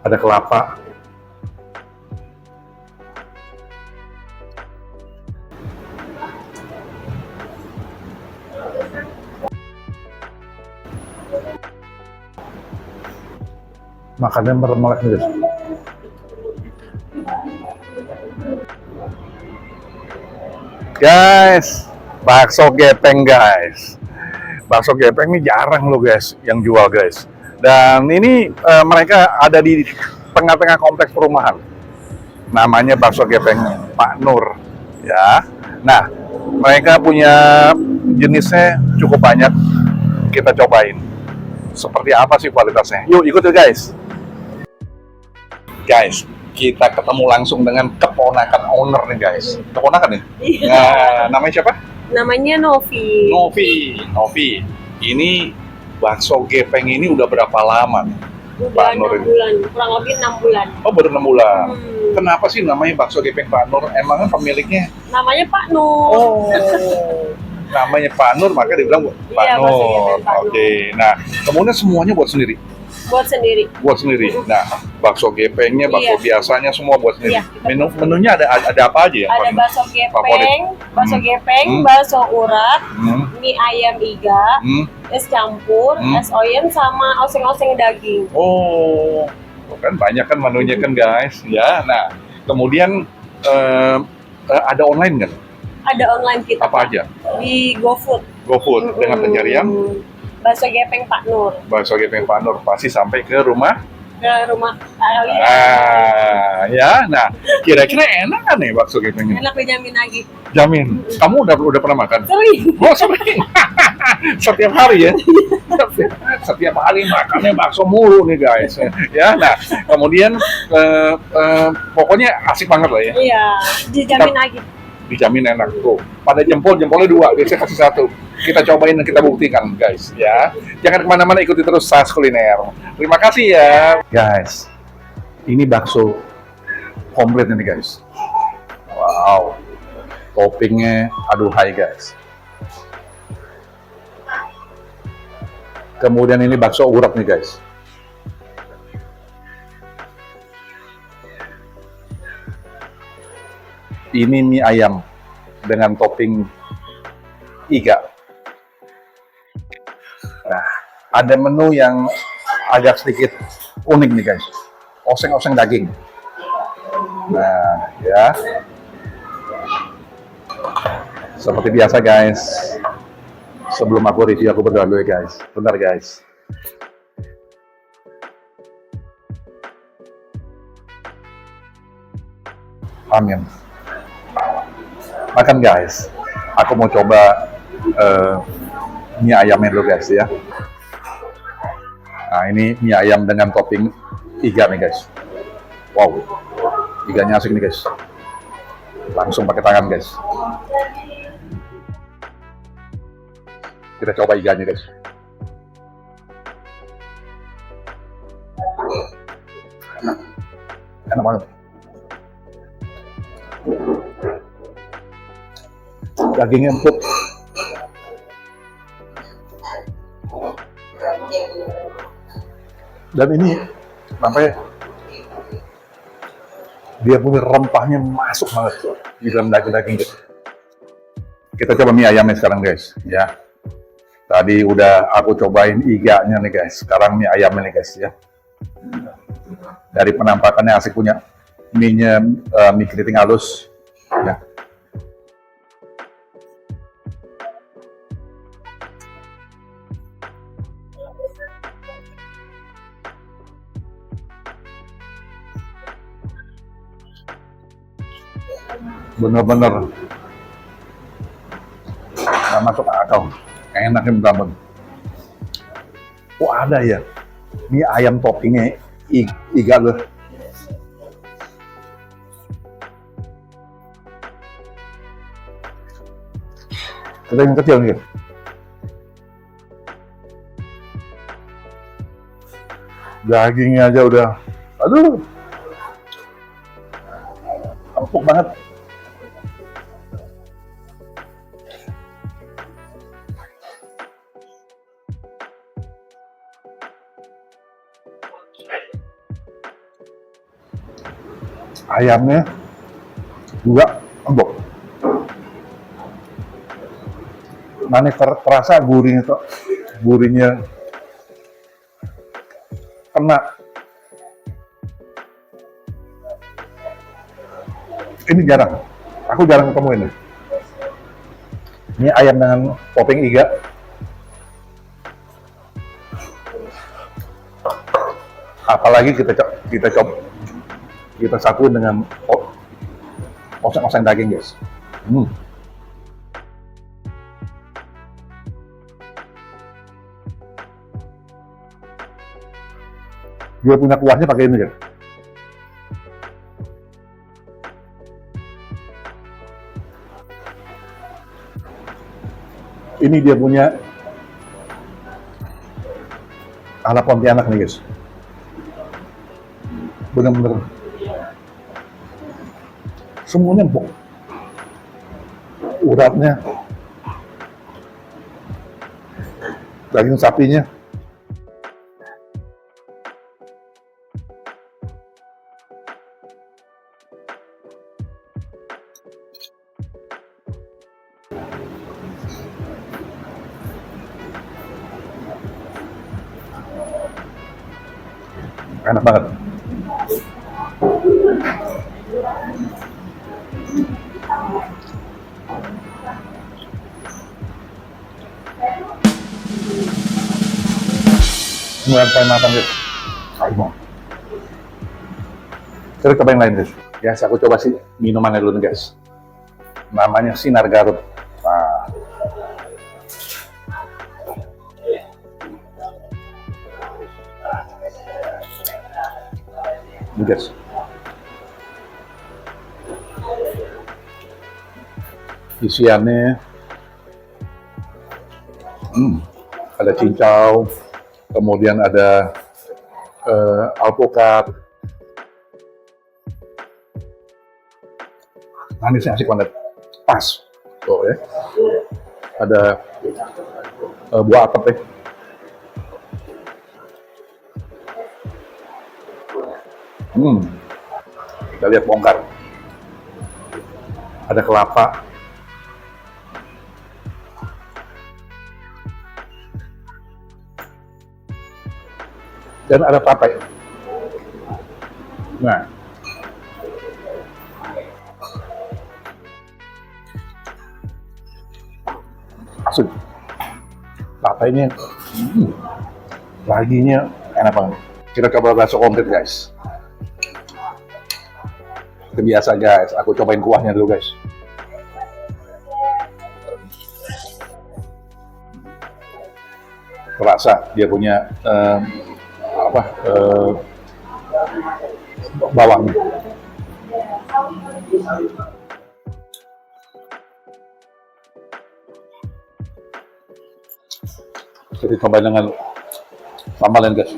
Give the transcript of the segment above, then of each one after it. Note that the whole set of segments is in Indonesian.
ada kelapa. Makannya meremelek nih guys. Guys, bakso gepeng guys. Bakso gepeng ini jarang loh guys yang jual guys. Dan ini mereka ada di tengah-tengah kompleks perumahan. Namanya bakso gepeng Pak Nur ya. Nah, mereka punya jenisnya cukup banyak. Kita cobain. Seperti apa sih kualitasnya? Yuk ikut yuk guys. Guys, kita ketemu langsung dengan keponakan owner nih guys. Keponakan nih? Iya. Nah, namanya siapa? Namanya Novi. Novi. Ini bakso gepeng ini udah berapa lama nih? Udah Pak Nur 6 ini? bulan, kurang lebih 6 bulan. Oh, baru 6 bulan. Hmm. Kenapa sih namanya bakso gepeng Pak Nur? Emangnya pemiliknya? Namanya Pak Nur. Oh, namanya Pak Nur, maka dibilang Pak Iya, bakso gepeng Nur. Pak Nur. Oke. Nah, kemudian semuanya buat sendiri. Buat sendiri. Buat sendiri. Nah, bakso gepengnya, bakso Iya. biasanya semua buat sendiri. Iya, kita Menunya ada apa aja ya? Ada bakso favorit? gepeng, Hmm. bakso urat, Hmm. mie ayam iga, Hmm. es campur, Hmm. es oyen sama oseng-oseng daging. Oh, kan banyak kan menunya kan guys. Ya, nah kemudian ada online kan? Ada online kita Apa Pak, aja? di GoFood. GoFood dengan pencarian Bakso gepeng Pak Nur bakso gepeng Pak Nur pasti sampai ke rumah. ke rumah kalian. Ya. Nah, kira-kira enak kan nih bakso gepeng ini? Enak dijamin lagi. Jamin. Kamu udah pernah makan? Sering. Oh, sering. Setiap hari ya? Setiap hari makannya bakso mulu nih guys. Ya, nah kemudian pokoknya asik banget lah ya. Iya, dijamin lagi. Dijamin enak tuh. Pada jempolnya 2, biasanya kasih 1. Kita cobain dan kita buktikan guys ya. Jangan kemana-mana, ikuti terus SAS Kuliner. Terima kasih ya. Guys, ini bakso komplit ini guys. Wow. Toppingnya aduhai guys. Kemudian ini bakso urat nih guys. Ini mie ayam dengan topping iga. Nah, ada menu yang agak sedikit unik nih guys. Oseng-oseng daging. Nah, ya. Seperti biasa guys. Sebelum aku review, aku berdoa dulu ya guys. Bentar guys. Amin. Makan guys. Aku mau coba mie ayamnya dulu guys ya. Nah, ini mie ayam dengan topping iga nih guys. Wow. Iganya asik nih guys. Langsung pakai tangan guys. Kita coba iganya guys. Enak banget. Dagingnya empuk. Dan ini sampai dia punya rempahnya masuk banget di dalam daging-daging. Kita coba mie ayamnya sekarang guys ya. Tadi udah aku cobain iganya nih guys. Sekarang mie ayamnya nih guys ya. Dari penampakannya asik, punya mie-nya mie keriting halus ya. Bener-bener nggak masuk akal, enaknya banget. Oh ada ya, ini ayam toppingnya iga loh. Kita yang kecil nih. Dagingnya aja udah, aduh, empuk banget. Ayamnya juga empuk. Mana terasa gurihnya tuh, gurihnya kena. Ini jarang, aku jarang ketemu ini. Ini ayam dengan topping iga. Apalagi kita satuin dengan oseng-oseng daging, guys. Dia punya kuahnya pakai ini, guys. Ini dia punya ala Pontianak nih, guys. Bener-bener semuanya empuk. Uratnya, daging sapinya, enak banget. Mulai paling matang, guys. Ayo. Kita coba yang lain, guys. Ya, aku coba sih minumannya dulu nih, guys. Namanya Sinar Garut. Nah. Ini, guys. Isiannya ada cincau, kemudian ada alpukat, manisnya asik banget, pas. Tuh ya, ada buah apel deh. Kita lihat bongkar. Ada kelapa. Dan ada tape. Nah, asik. Tapenya, laginya enak banget. Kita coba bakso komplit, guys. Kebiasa, guys. Aku cobain kuahnya dulu, guys. Terasa dia punya bawang. Jadi coba dengan sambalnya, guys.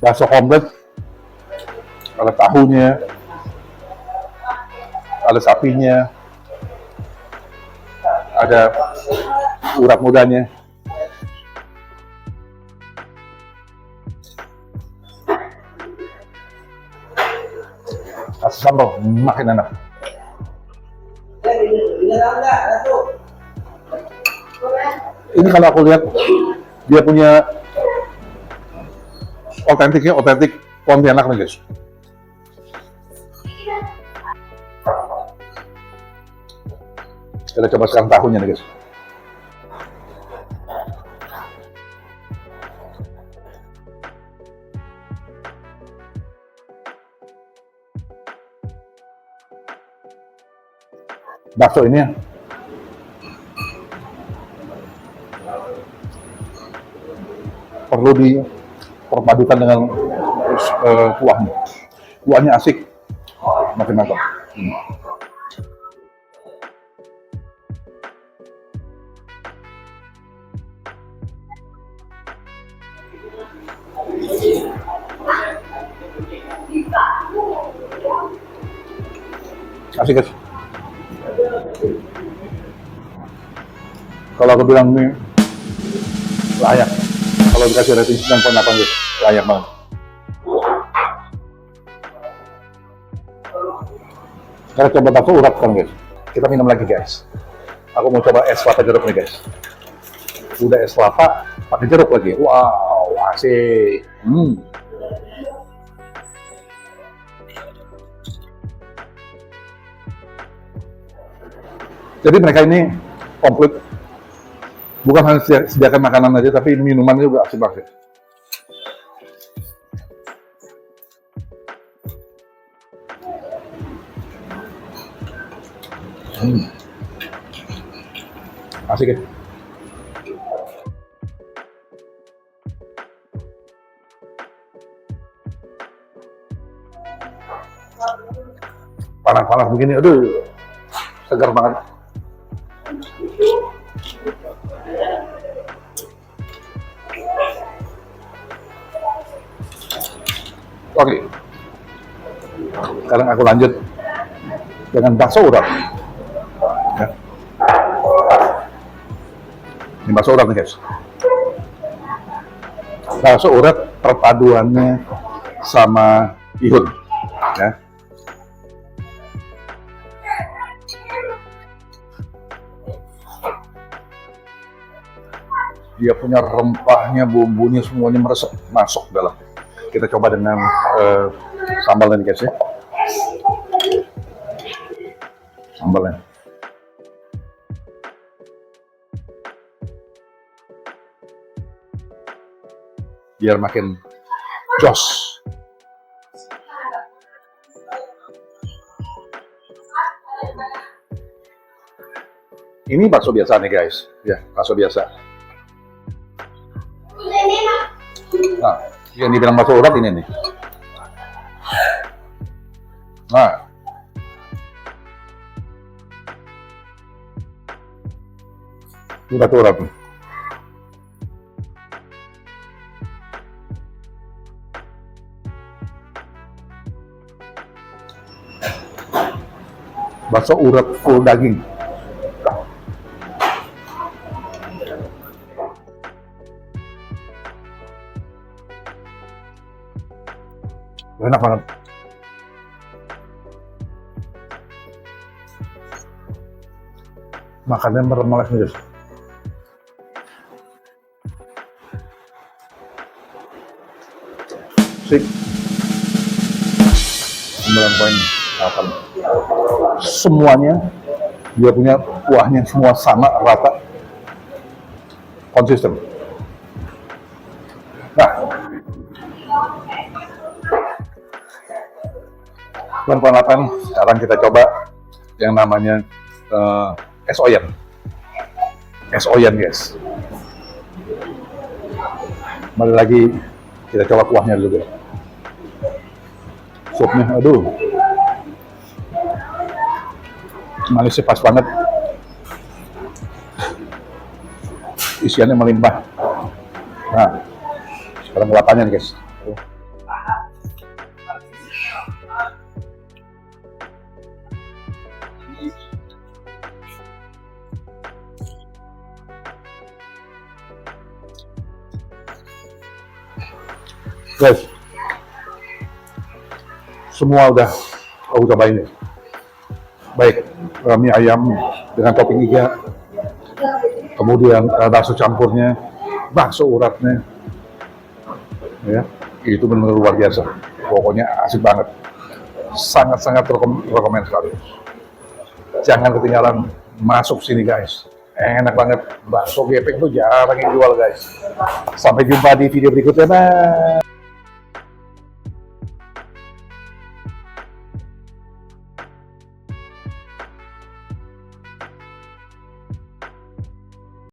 Bakso komplit, ada tahunya, ada sapinya, ada urat mudanya. Kasih sambal, makin enak. Ini kalau aku lihat, dia punya otentik Pontianak nih, guys. Kita coba sekarang tahunya nih, guys. Bakso ini perlu diperpadukan dengan kuahnya. Kuahnya asik, makin mantap. Asik, guys. Kalau aku bilang ini layak. Kalau dikasih rating 9,8 guys, layak banget. Kita coba bakso urat kan guys. Kita minum lagi guys. Aku mau coba es kelapa jeruk nih guys. Udah es kelapa pakai jeruk lagi. Wow, asik. Jadi mereka ini komplit. Bukan hanya sediakan makanan aja, tapi minuman juga asik banget. Asik ya. Panas-panas begini, aduh, segar banget. Oke, sekarang aku lanjut dengan bakso urat. Ya. Ini bakso urat nih guys. Bakso urat perpaduannya sama bihun, ya. Dia punya rempahnya, bumbunya semuanya meresap masuk dalam. Kita coba dengan sambalnya nih guys ya. Sambalnya. Biar makin jos. Ini bakso biasa nih guys, ya bakso biasa. Nah, yang dibilang bakso urat ini nih. Nah, urat nih. Bakso urat full daging. Enak banget. Makannya meremelek nih guys. Sik. 9,8. Semuanya dia punya kuahnya semua sama rata, konsisten. Nah, 9,8. Sekarang kita coba yang namanya es oyen. Es oyen guys. Kembali lagi kita coba kuahnya dulu guys. Supnya, aduh, manisnya pas banget, isiannya melimpah. Nah, sekarang kelapanya nih guys. Guys, semua udah aku cobain ya. Baik mie ayam dengan topping iga, kemudian bakso campurnya, bakso uratnya, ya itu benar-benar luar biasa. Pokoknya asik banget, sangat-sangat rekomend sekali. Jangan ketinggalan masuk sini guys. Enak banget, bakso gepeng tuh jarang yang jual guys. Sampai jumpa di video berikutnya. Bye.